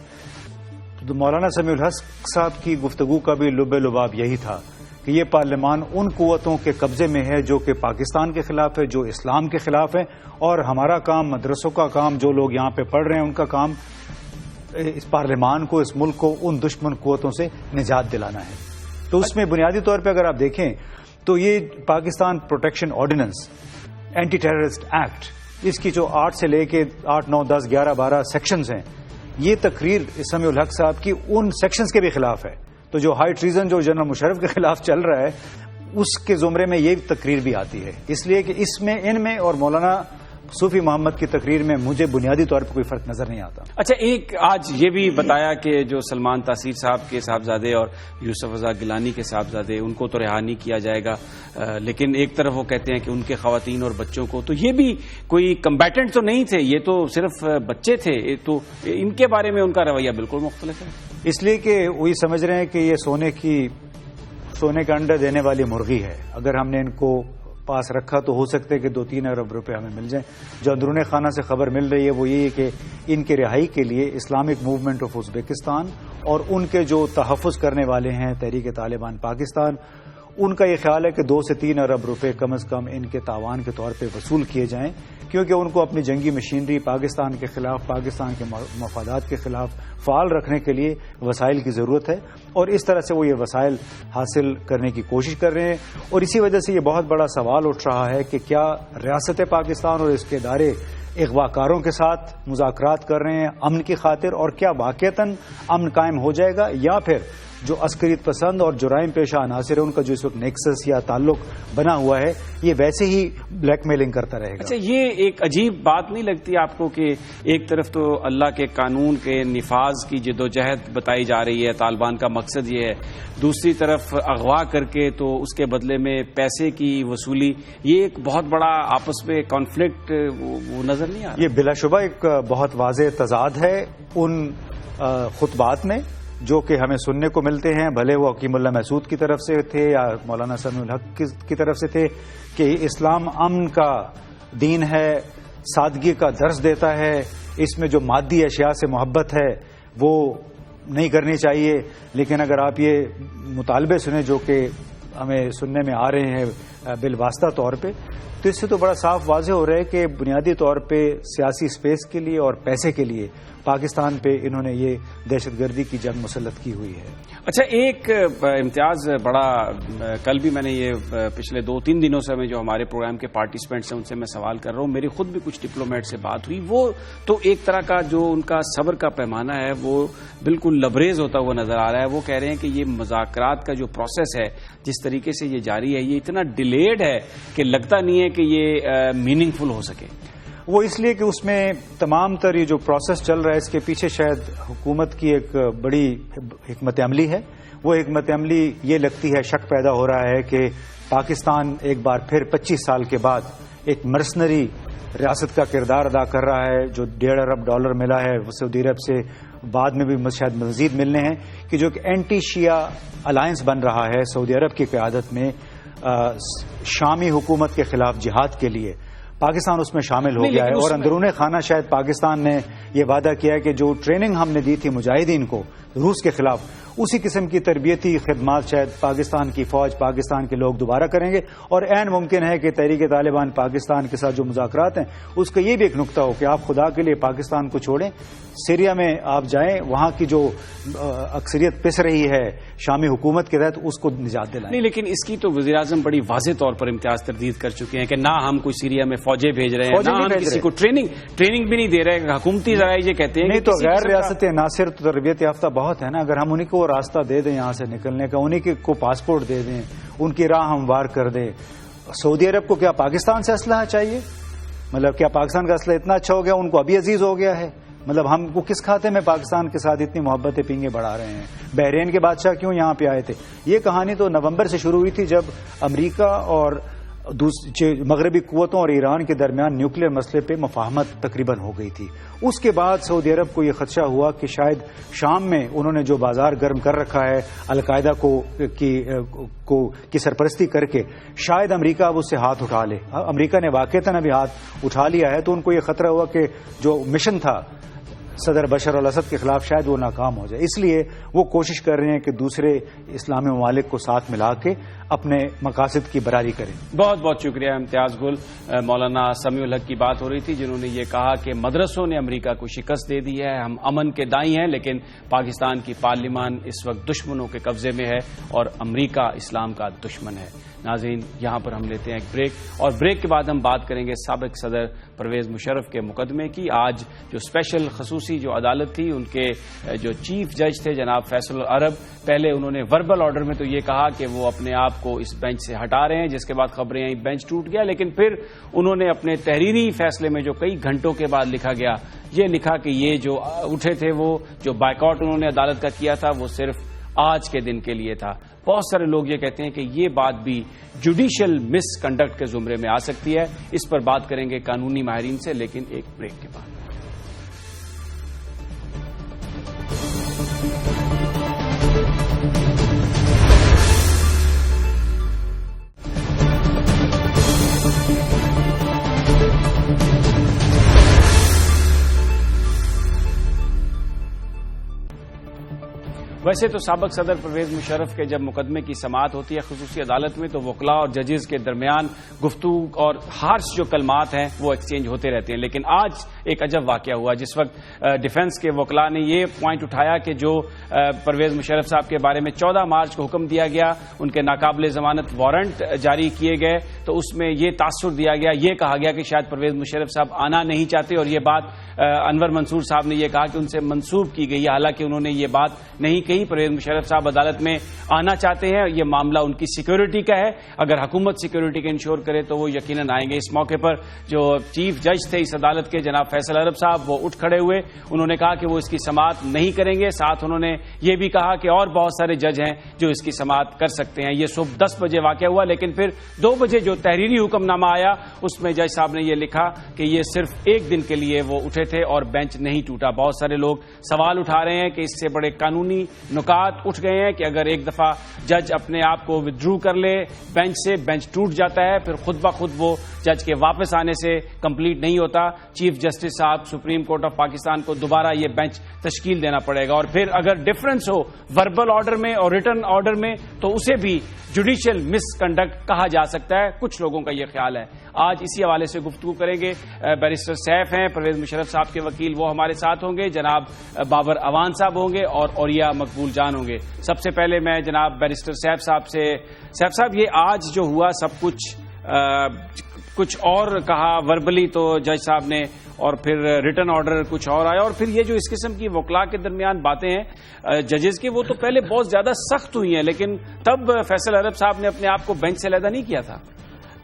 تو مولانا سمیع الحق صاحب کی گفتگو کا بھی لب لباب یہی تھا کہ یہ پارلیمان ان قوتوں کے قبضے میں ہے جو کہ پاکستان کے خلاف ہے، جو اسلام کے خلاف ہے، اور ہمارا کام، مدرسوں کا کام، جو لوگ یہاں پہ پڑھ رہے ہیں ان کا کام اس پارلیمان کو، اس ملک کو ان دشمن قوتوں سے نجات دلانا ہے۔ تو اس میں بنیادی طور پہ اگر آپ دیکھیں تو یہ Pakistan protection ordinance, anti terrorist act, اس کی جو 8 سے لے کے 8، 9، 10، 11، 12 سیکشنز ہیں، یہ تقریر سمیع الحق صاحب کی ان سیکشنز کے بھی خلاف ہے۔ تو جو ہائی ٹریزن جو جنرل مشرف کے خلاف چل رہا ہے اس کے زمرے میں یہ تقریر بھی آتی ہے، اس لیے کہ اس میں ان میں اور مولانا صوفی محمد کی تقریر میں مجھے بنیادی طور پر کوئی فرق نظر نہیں آتا۔ اچھا، ایک آج یہ بھی بتایا کہ جو سلمان تاثیر صاحب کے صاحبزادے اور یوسف رضا گیلانی کے صاحبزادے، ان کو تو رہا نہیں کیا جائے گا، لیکن ایک طرف وہ کہتے ہیں کہ ان کے خواتین اور بچوں کو، تو یہ بھی کوئی کمبیٹنٹ تو نہیں تھے، یہ تو صرف بچے تھے، تو ان کے بارے میں ان کا رویہ بالکل مختلف ہے۔ اس لیے کہ وہی سمجھ رہے ہیں کہ یہ سونے کا انڈا دینے والی مرغی ہے، اگر ہم نے ان کو پاس رکھا تو ہو سکتا ہے کہ 2-3 ارب روپے ہمیں مل جائیں۔ جو اندرون خانہ سے خبر مل رہی ہے وہ یہ ہے کہ ان کی رہائی کے لیے اسلامک موومنٹ آف ازبکستان اور ان کے جو تحفظ کرنے والے ہیں تحریک طالبان پاکستان، ان کا یہ خیال ہے کہ 2 سے 3 ارب روپے کم از کم ان کے تاوان کے طور پہ وصول کیے جائیں، کیونکہ ان کو اپنی جنگی مشینری پاکستان کے خلاف، پاکستان کے مفادات کے خلاف فعال رکھنے کے لیے وسائل کی ضرورت ہے، اور اس طرح سے وہ یہ وسائل حاصل کرنے کی کوشش کر رہے ہیں۔ اور اسی وجہ سے یہ بہت بڑا سوال اٹھ رہا ہے کہ کیا ریاست پاکستان اور اس کے ادارے اغوا کاروں کے ساتھ مذاکرات کر رہے ہیں امن کی خاطر، اور کیا واقعتاً امن قائم ہو جائے گا، یا پھر جو عسکریت پسند اور جرائم پیشہ عناصر ہے ان کا جو اس وقت نیکسس یا تعلق بنا ہوا ہے یہ ویسے ہی بلیک میلنگ کرتا رہے گا۔ اچھا، یہ ایک عجیب بات نہیں لگتی آپ کو کہ ایک طرف تو اللہ کے قانون کے نفاذ کی جدوجہد بتائی جا رہی ہے، طالبان کا مقصد یہ ہے، دوسری طرف اغوا کر کے تو اس کے بدلے میں پیسے کی وصولی، یہ ایک بہت بڑا آپس میں کانفلکٹ وہ نظر نہیں آ رہا؟ یہ بلا شبہ ایک بہت واضح تضاد ہے ان خطبات میں جو کہ ہمیں سننے کو ملتے ہیں، بھلے وہ حکیم اللہ محسود کی طرف سے تھے یا مولانا سمیع الحق کی طرف سے تھے، کہ اسلام امن کا دین ہے، سادگی کا درس دیتا ہے، اس میں جو مادی اشیاء سے محبت ہے وہ نہیں کرنی چاہیے۔ لیکن اگر آپ یہ مطالبے سنیں جو کہ ہمیں سننے میں آ رہے ہیں بالواسطہ طور پہ، تو اس سے تو بڑا صاف واضح ہو رہا ہے کہ بنیادی طور پہ سیاسی سپیس کے لیے اور پیسے کے لیے پاکستان پہ انہوں نے یہ دہشت گردی کی جنگ مسلط کی ہوئی ہے۔ اچھا، ایک امتیاز بڑا کل بھی میں نے یہ پچھلے 2-3 دنوں سے جو ہمارے پروگرام کے پارٹیسپینٹس ہیں ان سے میں سوال کر رہا ہوں، میری خود بھی کچھ ڈپلومیٹ سے بات ہوئی، وہ تو ایک طرح کا جو ان کا صبر کا پیمانہ ہے وہ بالکل لبریز ہوتا ہوا نظر آ رہا ہے۔ وہ کہہ رہے ہیں کہ یہ مذاکرات کا جو پروسیس ہے جس طریقے سے یہ جاری ہے یہ اتنا ڈیلیڈ ہے کہ لگتا نہیں ہے کہ یہ میننگ فل ہو سکے۔ وہ اس لیے کہ اس میں تمام تر یہ جو پروسیس چل رہا ہے اس کے پیچھے شاید حکومت کی ایک بڑی حکمت عملی ہے۔ وہ حکمت عملی یہ لگتی ہے، شک پیدا ہو رہا ہے کہ پاکستان ایک بار پھر 25 سال کے بعد ایک مرسنری ریاست کا کردار ادا کر رہا ہے، جو $1.5 ارب ملا ہے وہ سعودی عرب سے بعد میں بھی شاید مزید ملنے ہیں، کہ جو کہ اینٹی شیعہ الائنس بن رہا ہے سعودی عرب کی قیادت میں شامی حکومت کے خلاف جہاد کے لیے، پاکستان اس میں شامل ہو گیا ہے. اور اندرون خانہ شاید پاکستان نے یہ وعدہ کیا ہے کہ جو ٹریننگ ہم نے دی تھی مجاہدین کو روس کے خلاف، اسی قسم کی تربیتی خدمات شاید پاکستان کی فوج، پاکستان کے لوگ دوبارہ کریں گے. اور عین ممکن ہے کہ تحریک طالبان پاکستان کے ساتھ جو مذاکرات ہیں اس کا یہ بھی ایک نقطہ ہو کہ آپ خدا کے لیے پاکستان کو چھوڑیں، سیریا میں آپ جائیں، وہاں کی جو اکثریت پس رہی ہے شامی حکومت کے تحت اس کو نجات دلائیں. نہیں، لیکن اس کی تو وزیر اعظم بڑی واضح طور پر امتیاز تردید کر چکے ہیں کہ نہ ہم کوئی سیریا میں فوجیں بھیج رہے ہیں، نہ ہم کسی کو ٹریننگ بھی نہیں دے رہے ہیں. حکومتی ذرائع یہ کہتے ہیں نہیں تو غیر ریاستی عناصر تو تربیت یافتہ بہت ہے نا، اگر ہم انہیں کو راستہ دے دیں یہاں سے نکلنے کا، انہیں کو پاسپورٹ دے دیں، ان کی راہ ہموار کر دیں. سعودی عرب کو کیا پاکستان سے اسلحہ چاہیے؟ مطلب کیا پاکستان کا اسلحہ اتنا اچھا ہو گیا ان کو ابھی عزیز ہو گیا ہے؟ مطلب ہم کو کس کھاتے میں پاکستان کے ساتھ اتنی محبتیں پینگے بڑھا رہے ہیں؟ بحرین کے بادشاہ کیوں یہاں پہ آئے تھے؟ یہ کہانی تو نومبر سے شروع ہوئی تھی جب امریکہ اور مغربی قوتوں اور ایران کے درمیان نیوکلیر مسئلے پہ مفاہمت تقریباً ہو گئی تھی. اس کے بعد سعودی عرب کو یہ خدشہ ہوا کہ شاید شام میں انہوں نے جو بازار گرم کر رکھا ہے القاعدہ کی سرپرستی کر کے، شاید امریکہ اب اس سے ہاتھ اٹھا لے. امریکہ نے واقعتاً ابھی ہاتھ اٹھا لیا ہے، تو ان کو یہ خطرہ ہوا کہ جو مشن تھا صدر بشار الاسد کے خلاف شاید وہ ناکام ہو جائے. اس لیے وہ کوشش کر رہے ہیں کہ دوسرے اسلامی ممالک کو ساتھ ملا کے اپنے مقاصد کی براری کریں. بہت بہت شکریہ امتیاز گل. مولانا سمیع الحق کی بات ہو رہی تھی جنہوں نے یہ کہا کہ مدرسوں نے امریکہ کو شکست دے دی ہے، ہم امن کے دائیں ہیں، لیکن پاکستان کی پارلیمان اس وقت دشمنوں کے قبضے میں ہے اور امریکہ اسلام کا دشمن ہے. ناظرین، یہاں پر ہم لیتے ہیں ایک بریک، اور بریک کے بعد ہم بات کریں گے سابق صدر پرویز مشرف کے مقدمے کی. آج جو اسپیشل خصوصی جو عدالت تھی، ان کے جو چیف جج تھے جناب فیصل العرب، پہلے انہوں نے وربل آرڈر میں تو یہ کہا کہ وہ اپنے آپ کو اس بینچ سے ہٹا رہے ہیں، جس کے بعد خبریں آئیں بینچ ٹوٹ گیا، لیکن پھر انہوں نے اپنے تحریری فیصلے میں جو کئی گھنٹوں کے بعد لکھا گیا، یہ لکھا کہ یہ جو اٹھے تھے، وہ جو بائیکاٹ انہوں نے عدالت کا کیا تھا، وہ صرف آج کے دن کے لیے تھا. بہت سارے لوگ یہ کہتے ہیں کہ یہ بات بھی جوڈیشل مس کنڈکٹ کے زمرے میں آ سکتی ہے. اس پر بات کریں گے قانونی ماہرین سے، لیکن ایک بریک کے بعد. ویسے تو سابق صدر پرویز مشرف کے جب مقدمے کی سماعت ہوتی ہے خصوصی عدالت میں، تو وکلاء اور ججز کے درمیان گفتگو اور ہارش جو کلمات ہیں وہ ایکسچینج ہوتے رہتے ہیں. لیکن آج ایک عجب واقعہ ہوا جس وقت ڈیفنس کے وکلاء نے یہ پوائنٹ اٹھایا کہ جو پرویز مشرف صاحب کے بارے میں 14 مارچ کو حکم دیا گیا، ان کے ناقابل ضمانت وارنٹ جاری کیے گئے، تو اس میں یہ تاثر دیا گیا، یہ کہا گیا کہ شاید پرویز مشرف صاحب آنا نہیں چاہتے، اور یہ بات انور منصور صاحب نے یہ کہا کہ ان سے منسوب کی گئی ہے، حالانکہ انہوں نے یہ بات نہیں کہی. پرویز مشرف صاحب عدالت میں آنا چاہتے ہیں، یہ معاملہ ان کی سیکیورٹی کا ہے، اگر حکومت سیکیورٹی کا انشور کرے تو وہ یقیناً آئیں گے. اس موقع پر جو چیف جج تھے اس عدالت کے جناب فیصل عرب صاحب، وہ اٹھ کھڑے ہوئے، انہوں نے کہا کہ وہ اس کی سماعت نہیں کریں گے. ساتھ انہوں نے یہ بھی کہا کہ اور بہت سارے جج ہیں جو اس کی سماعت کر سکتے ہیں. یہ صبح 10 بجے واقعہ ہوا، لیکن پھر 2 بجے جو تحریری حکم نامہ آیا اس میں جج صاحب نے یہ لکھا کہ یہ صرف ایک دن کے لیے وہ اٹھے تھے اور بینچ نہیں ٹوٹا. بہت سارے لوگ سوال اٹھا رہے ہیں کہ اس سے بڑے قانونی نکات اٹھ گئے ہیں کہ اگر ایک دفعہ جج اپنے آپ کو ودرو کر لے بینچ سے، بینچ ٹوٹ جاتا ہے، پھر خود بخود وہ جج کے واپس آنے سے کمپلیٹ نہیں ہوتا. چیف جسٹس صاحب سپریم کورٹ آف پاکستان کو دوبارہ یہ بینچ تشکیل دینا پڑے گا، اور پھر اگر ڈفرنس ہو وربل آرڈر میں اور ریٹن آرڈر میں تو اسے بھی جوڈیشل مس کنڈکٹ کہا جا سکتا ہے. کچھ لوگوں کا یہ خیال ہے. آج اسی حوالے سے گفتگو کریں گے. بیرسٹر سیف ہیں پرویز مشرف صاحب کے وکیل، وہ ہمارے ساتھ ہوں گے. جناب بابر اوان صاحب ہوں گے اور اوریا مقبول جان ہوں گے. سب سے پہلے میں جناب بیرسٹر سیف صاحب سے، سیف صاحب یہ آج جو ہوا سب کچھ اور کہا وربلی تو جج صاحب نے، اور پھر ریٹن آرڈر کچھ اور آیا، اور پھر یہ جو اس قسم کی وکلاء کے درمیان باتیں ہیں ججز کی، وہ تو پہلے بہت زیادہ سخت ہوئی ہیں، لیکن تب فیصل عرب صاحب نے اپنے آپ کو بینچ سے علیحدہ نہیں کیا تھا.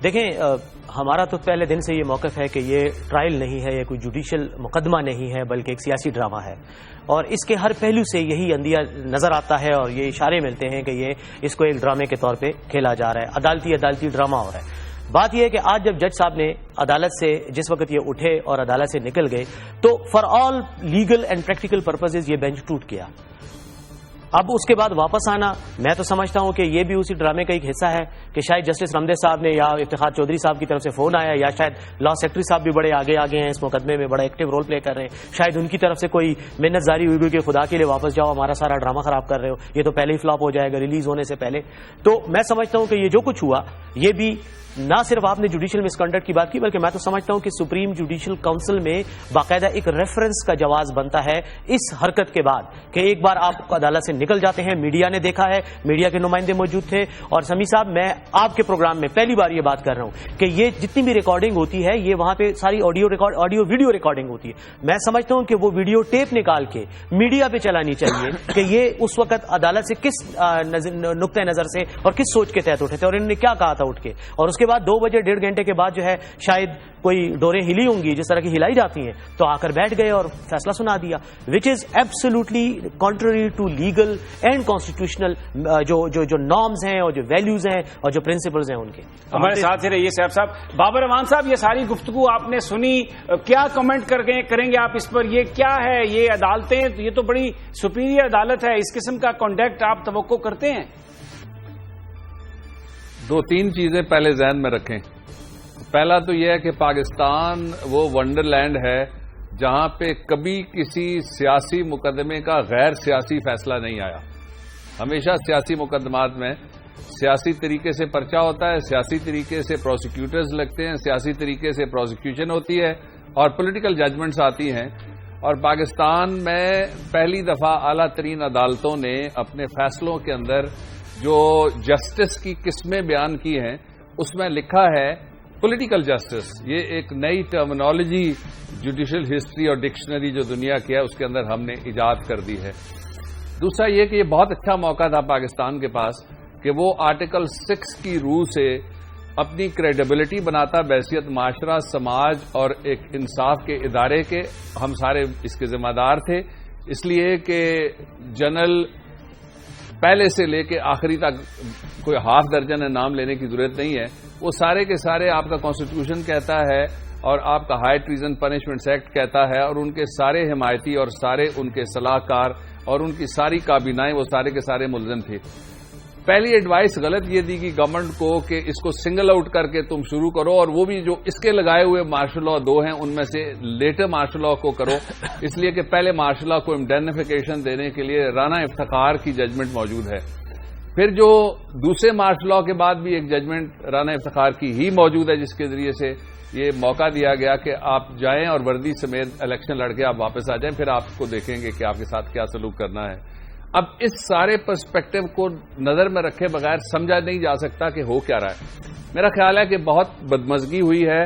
دیکھیں، ہمارا تو پہلے دن سے یہ موقف ہے کہ یہ ٹرائل نہیں ہے، یہ کوئی جوڈیشل مقدمہ نہیں ہے، بلکہ ایک سیاسی ڈرامہ ہے، اور اس کے ہر پہلو سے یہی اندیہ نظر آتا ہے اور یہ اشارے ملتے ہیں کہ یہ اس کو ایک ڈرامے کے طور پہ کھیلا جا رہا ہے، عدالتی ڈرامہ ہو رہا ہے. بات یہ ہے کہ آج جب جج صاحب نے عدالت سے جس وقت یہ اٹھے اور عدالت سے نکل گئے تو for all legal and practical purposes یہ بینچ ٹوٹ گیا. اب اس کے بعد واپس آنا، میں تو سمجھتا ہوں کہ یہ بھی اسی ڈرامے کا ایک حصہ ہے کہ شاید جسٹس رمدے صاحب نے یا افتخار چودھری صاحب کی طرف سے فون آیا، یا شاید لا سیکٹری صاحب بھی بڑے آگے ہیں اس مقدمے میں، بڑا ایکٹیو رول پلے کر رہے ہیں، شاید ان کی طرف سے کوئی منت جاری ہوئی کہ خدا کے لیے واپس جاؤ، ہمارا سارا ڈرامہ خراب کر رہے ہو، یہ تو پہلے ہی فلاپ ہو جائے گا ریلیز ہونے سے پہلے. تو میں سمجھتا ہوں کہ یہ جو کچھ ہوا یہ بھی نہ صرف آپ نے جوڈیشل مس کنڈکٹ کی بات کی، بلکہ میں تو سمجھتا ہوں کہ سپریم جوڈیشل کونسل میں باقاعدہ ایک ریفرنس کا جواز بنتا ہے اس حرکت کے بعد کہ ایک بار آپ عدالت سے نکل جاتے ہیں، میڈیا نے دیکھا ہے، میڈیا کے نمائندے موجود تھے. اور سمیع صاحب میں آپ کے پروگرام میں پہلی بار یہ بات کر رہا ہوں کہ یہ جتنی بھی ریکارڈنگ ہوتی ہے یہ وہاں پہ ساری آڈیو ویڈیو ریکارڈنگ ہوتی ہے. میں سمجھتا ہوں کہ وہ ویڈیو ٹیپ نکال کے میڈیا پہ چلانی چاہیے کہ یہ اس وقت عدالت سے کس نقطۂ نظر سے اور کس سوچ کے تحت اٹھے تھے اور انہوں نے کیا کہا تھا اٹھ کے. اور اس کے بعد 2 بجے 1.5 گھنٹے کے بعد جو ہے شاید کوئی ڈوریں ہلی ہوں گی جس طرح کی ہلائی جاتی ہیں، تو آ کر بیٹھ گئے اور فیصلہ سنا دیا، which is absolutely contrary to legal and constitutional جو نارمز ہیں اور جو ویلیوز ہیں اور جو پرنسپلز ہیں ان کے. ہمارے ساتھ ہی رہیے صاحب. بابر امان صاحب، یہ ساری گفتگو آپ نے سنی، کیا کمنٹ کریں گے آپ اس پر؟ یہ کیا ہے؟ یہ عدالتیں، یہ تو بڑی سپیریئر عدالت ہے، اس قسم کا کانڈکٹ آپ توقع کرتے ہیں؟ 2-3 چیزیں پہلے ذہن میں رکھیں. پہلا تو یہ ہے کہ پاکستان وہ ونڈر لینڈ ہے جہاں پہ کبھی کسی سیاسی مقدمے کا غیر سیاسی فیصلہ نہیں آیا. ہمیشہ سیاسی مقدمات میں سیاسی طریقے سے پرچہ ہوتا ہے، سیاسی طریقے سے پروسیکیوٹرز لگتے ہیں، سیاسی طریقے سے پروسیکیوشن ہوتی ہے اور پولیٹیکل ججمنٹس آتی ہیں. اور پاکستان میں پہلی دفعہ اعلیٰ ترین عدالتوں نے اپنے فیصلوں کے اندر جو جسٹس کی قسمیں بیان کی ہیں اس میں لکھا ہے پولیٹیکل جسٹس. یہ ایک نئی ٹرمینالوجی جوڈیشل ہسٹری اور ڈکشنری جو دنیا کی ہے اس کے اندر ہم نے ایجاد کر دی ہے. دوسرا یہ کہ یہ بہت اچھا موقع تھا پاکستان کے پاس کہ وہ آرٹیکل 6 کی روح سے اپنی کریڈیبلٹی بناتا بحیثیت معاشرہ، سماج اور ایک انصاف کے ادارے کے. ہم سارے اس کے ذمہ دار تھے، اس لیے کہ جنرل پہلے سے لے کے آخری تک کوئی ہاف درجن نام لینے کی ضرورت نہیں ہے. وہ سارے کے سارے آپ کا کانسٹیٹیوشن کہتا ہے اور آپ کا ہائی ٹریزن پنشمنٹس ایکٹ کہتا ہے اور ان کے سارے حمایتی اور سارے ان کے صلاح کار اور ان کی ساری کابینائیں وہ سارے کے سارے ملزم تھے. پہلی ایڈوائس غلط یہ دی کہ گورنمنٹ کو کہ اس کو سنگل آؤٹ کر کے تم شروع کرو، اور وہ بھی جو اس کے لگائے ہوئے مارشل لا 2 ہیں ان میں سے لیٹر مارشل لا کو کرو، اس لیے کہ پہلے مارشل لا کو انڈینیفیکیشن دینے کے لیے رانا افتخار کی ججمنٹ موجود ہے. پھر جو دوسرے مارشل لا کے بعد بھی ایک ججمنٹ رانا افتخار کی ہی موجود ہے جس کے ذریعے سے یہ موقع دیا گیا کہ آپ جائیں اور وردی سمیت الیکشن لڑ کے آپ واپس آ جائیں، پھر آپ کو دیکھیں گے کہ آپ کے ساتھ کیا سلوک کرنا ہے. اب اس سارے پرسپیکٹو کو نظر میں رکھے بغیر سمجھا نہیں جا سکتا کہ ہو کیا رہا ہے. میرا خیال ہے کہ بہت بدمزگی ہوئی ہے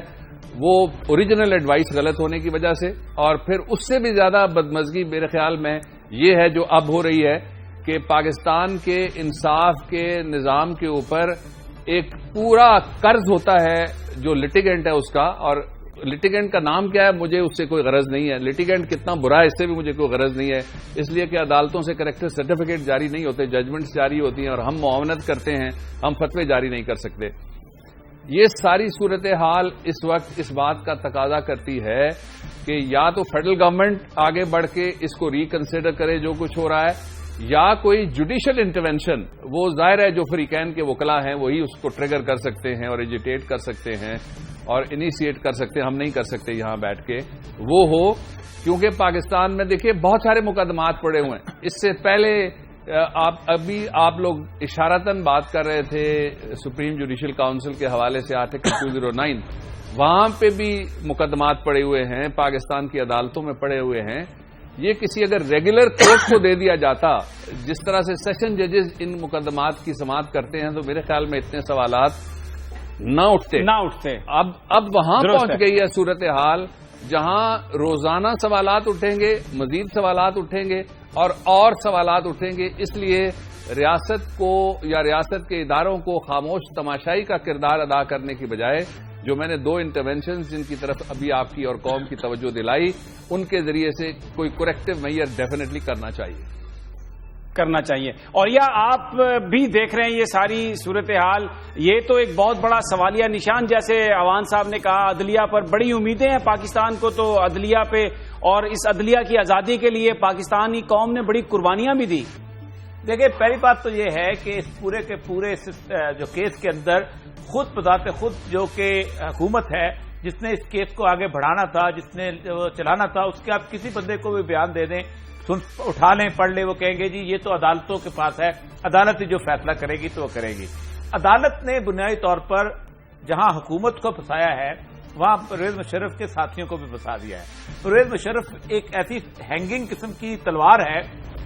وہ اوریجنل ایڈوائس غلط ہونے کی وجہ سے، اور پھر اس سے بھی زیادہ بدمزگی میرے خیال میں یہ ہے جو اب ہو رہی ہے کہ پاکستان کے انصاف کے نظام کے اوپر ایک پورا قرض ہوتا ہے جو لٹیگنٹ ہے اس کا. اور لٹیگنٹ کا نام کیا ہے مجھے اس سے کوئی غرض نہیں ہے، لٹیگنٹ کتنا برا ہے اس سے بھی مجھے کوئی غرض نہیں ہے، اس لیے کہ عدالتوں سے کریکٹر سرٹیفکیٹ جاری نہیں ہوتے، ججمنٹس جاری ہوتی ہیں اور ہم معاونت کرتے ہیں، ہم فتوے جاری نہیں کر سکتے. یہ ساری صورتحال اس وقت اس بات کا تقاضا کرتی ہے کہ یا تو فیڈرل گورنمنٹ آگے بڑھ کے اس کو ریکنسیڈر کرے جو کچھ ہو رہا ہے، یا کوئی جوڈیشل انٹرونشن. وہ ظاہر ہے جو فریقین کے وکلا ہیں وہی اس کو ٹریگر کر سکتے ہیں اور ایجیٹیٹ کر سکتے ہیں اور انیشیٹ کر سکتے ہیں، ہم نہیں کر سکتے یہاں بیٹھ کے. وہ ہو کیونکہ پاکستان میں دیکھیے بہت سارے مقدمات پڑے ہوئے ہیں. اس سے پہلے آپ لوگ اشارتاً بات کر رہے تھے سپریم جوڈیشل کاؤنسل کے حوالے سے آرٹیکل 209، وہاں پہ بھی مقدمات پڑے ہوئے ہیں، پاکستان کی عدالتوں میں پڑے ہوئے ہیں. یہ کسی اگر ریگولر کورٹ کو دے دیا جاتا جس طرح سے سیشن ججز ان مقدمات کی سماعت کرتے ہیں تو میرے خیال میں اتنے سوالات نہ اٹھتے. اب وہاں پہنچ گئی ہے صورتحال جہاں روزانہ سوالات اٹھیں گے، مزید سوالات اٹھیں گے اور سوالات اٹھیں گے. اس لیے ریاست کو یا ریاست کے اداروں کو خاموش تماشائی کا کردار ادا کرنے کی بجائے جو میں نے 2 انٹرونشنز جن کی طرف ابھی آپ کی اور قوم کی توجہ دلائی ان کے ذریعے سے کوئی کریکٹیو میئر ڈیفینیٹلی کرنا چاہیے. کرنا چاہیے. اور یا آپ بھی دیکھ رہے ہیں یہ ساری صورتحال, یہ تو ایک بہت بڑا سوالیہ نشان, جیسے عوان صاحب نے کہا عدلیہ پر بڑی امیدیں ہیں پاکستان کو, تو عدلیہ پہ اور اس عدلیہ کی آزادی کے لیے پاکستانی قوم نے بڑی قربانیاں بھی دی. دیکھیں, پہلی بات تو یہ ہے کہ اس پورے کے پورے جو کیس کے اندر خود بذات خود جو کہ حکومت ہے جس نے اس کیس کو آگے بڑھانا تھا, جس نے چلانا تھا, اس کے آپ کسی بندے کو بھی بیان دے دیں, اٹھا لیں, پڑھ لیں, وہ کہیں گے جی یہ تو عدالتوں کے پاس ہے, عدالت ہی جو فیصلہ کرے گی تو وہ کرے گی. عدالت نے بنیادی طور پر جہاں حکومت کو پھنسایا ہے وہاں پرویز مشرف کے ساتھیوں کو بھی پھنسا دیا ہے. پرویز مشرف ایک ایسی ہینگنگ قسم کی تلوار ہے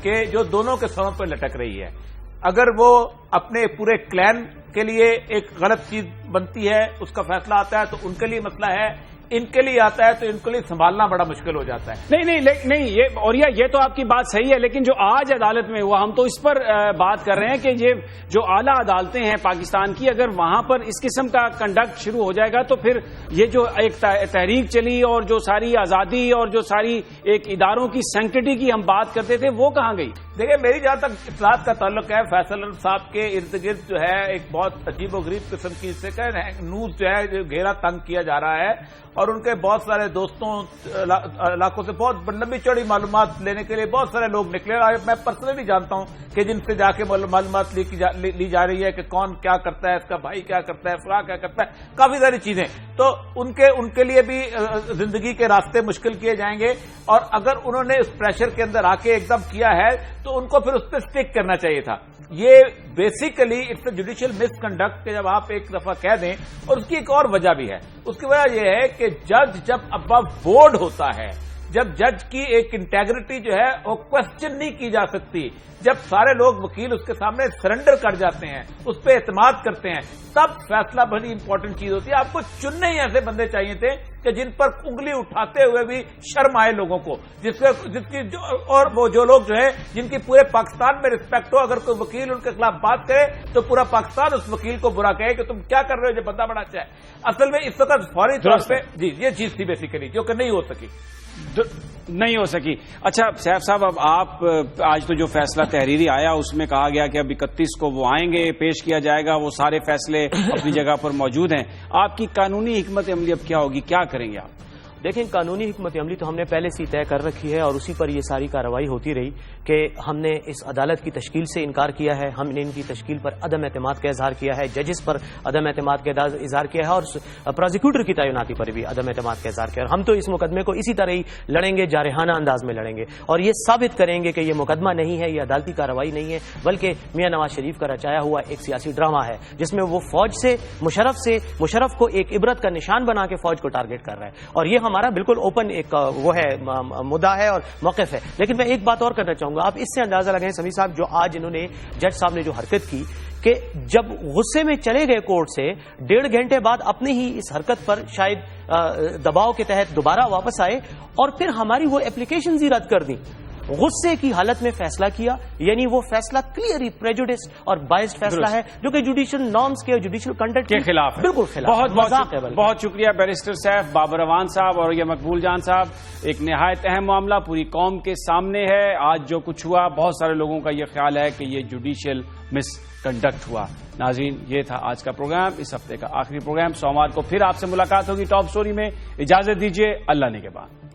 کہ جو دونوں کے سروں پہ لٹک رہی ہے. اگر وہ اپنے پورے کلین کے لیے ایک غلط چیز بنتی ہے, اس کا فیصلہ آتا ہے تو ان کے لیے مسئلہ ہے, ان کے لیے آتا ہے تو ان کے لیے سنبھالنا بڑا مشکل ہو جاتا ہے. نہیں یہ اور یہ تو آپ کی بات صحیح ہے, لیکن جو آج عدالت میں ہوا ہم تو اس پر بات کر رہے ہیں کہ یہ جو اعلیٰ عدالتیں ہیں پاکستان کی, اگر وہاں پر اس قسم کا کنڈکٹ شروع ہو جائے گا تو پھر یہ جو ایک تحریک چلی اور جو ساری آزادی اور جو ساری ایک اداروں کی سینکٹیٹی کی ہم بات کرتے تھے وہ کہاں گئی؟ دیکھیں, میری جہاں تک اطلاعات کا تعلق ہے, فیصل صاحب کے ارد گرد جو ہے ایک بہت عجیب و غریب قسم کی نیوز جو ہے گھیرا تنگ کیا جا رہا ہے, اور ان کے بہت سارے دوستوں علاقوں سے بہت لمبی چوڑی معلومات لینے کے لیے بہت سارے لوگ نکلے. اور میں پرسنلی جانتا ہوں کہ جن سے جا کے معلومات لی جا رہی ہے کہ کون کیا کرتا ہے, اس کا بھائی کیا کرتا ہے, فلاں کیا کرتا ہے, کافی ساری چیزیں. تو ان کے لیے بھی زندگی کے راستے مشکل کیے جائیں گے, اور اگر انہوں نے اس پریشر کے اندر آ کے ایک دم کیا ہے تو ان کو پھر اس پہ اسٹک کرنا چاہیے تھا. یہ basically it's a judicial misconduct کہ جب آپ ایک دفعہ کہہ دیں, اور اس کی ایک اور وجہ بھی ہے. اس کی وجہ یہ ہے کہ جج جب ابو بورڈ ہوتا ہے, جب جج کی ایک انٹیگریٹی جو ہے وہ کوشچن نہیں کی جا سکتی, جب سارے لوگ وکیل اس کے سامنے سرنڈر کر جاتے ہیں, اس پہ اعتماد کرتے ہیں, تب فیصلہ بڑی امپورٹنٹ چیز ہوتی ہے. آپ کو چننے ہی ایسے بندے چاہیے تھے کہ جن پر انگلی اٹھاتے ہوئے بھی شرم آئے لوگوں کو, جس کی اور وہ جو لوگ جو ہے جن کی پورے پاکستان میں رسپیکٹ ہو, اگر کوئی وکیل ان کے خلاف بات کرے تو پورا پاکستان اس وکیل کو برا کہے کہ تم کیا کر رہے ہو, جو بندہ بڑا اچھا ہے. اصل میں اس وقت فوری طور پہ جی یہ چیز تھی بیسیکلی جو کہ نہیں ہو سکی. اچھا سیف صاحب, اب آپ آج تو جو فیصلہ تحریری آیا اس میں کہا گیا کہ اب 31 کو وہ آئیں گے, پیش کیا جائے گا, وہ سارے فیصلے اپنی جگہ پر موجود ہیں. آپ کی قانونی حکمت عملی اب کیا ہوگی, کیا کریں گے آپ؟ دیکھیں, قانونی حکمت عملی تو ہم نے پہلے سے طے کر رکھی ہے, اور اسی پر یہ ساری کارروائی ہوتی رہی کہ ہم نے اس عدالت کی تشکیل سے انکار کیا ہے, ہم نے ان کی تشکیل پر عدم اعتماد کا اظہار کیا ہے, ججز پر عدم اعتماد کا اظہار کیا ہے, اور پروزیکیوٹر کی تعیناتی پر بھی عدم اعتماد کا اظہار کیا ہے. اور ہم تو اس مقدمے کو اسی طرح ہی لڑیں گے, جارحانہ انداز میں لڑیں گے, اور یہ ثابت کریں گے کہ یہ مقدمہ نہیں ہے, یہ عدالتی کارروائی نہیں ہے, بلکہ میاں نواز شریف کا رچایا ہوا ایک سیاسی ڈرامہ ہے جس میں وہ فوج سے مشرف کو ایک عبرت کا نشان بنا کے فوج کو ٹارگٹ کر رہا ہے. اور یہ ہمارا بالکل اوپن ایک وہ ہے مدعا ہے اور موقف ہے. لیکن میں ایک بات اور کرنا چاہوں گا, آپ اس سے اندازہ لگائیں سمیع صاحب, جو آج انہوں نے جج صاحب نے جو حرکت کی کہ جب غصے میں چلے گئے کورٹ سے, 1.5 گھنٹے بعد اپنے ہی اس حرکت پر شاید دباؤ کے تحت دوبارہ واپس آئے اور پھر ہماری وہ اپلیکیشنز ہی رد کر دی. غصے کی حالت میں فیصلہ کیا, یعنی وہ فیصلہ کلیئرلی پریجوڈسڈ اور بائسڈ فیصلہ ہے جو کہ جوڈیشل نارمز کے اور جوڈیشل کنڈکٹ کے خلاف ہے, بالکل خلاف. بہت شکریہ بیرسٹر سیف, بابر عوان صاحب اور یہ مقبول جان صاحب. ایک نہایت اہم معاملہ پوری قوم کے سامنے ہے. آج جو کچھ ہوا, بہت سارے لوگوں کا یہ خیال ہے کہ یہ جوڈیشل مس کنڈکٹ ہوا. ناظرین, یہ تھا آج کا پروگرام, اس ہفتے کا آخری پروگرام. سوموار کو پھر آپ سے ملاقات ہوگی ٹاپ سٹوری میں. اجازت دیجیے, اللہ نے کے بعد.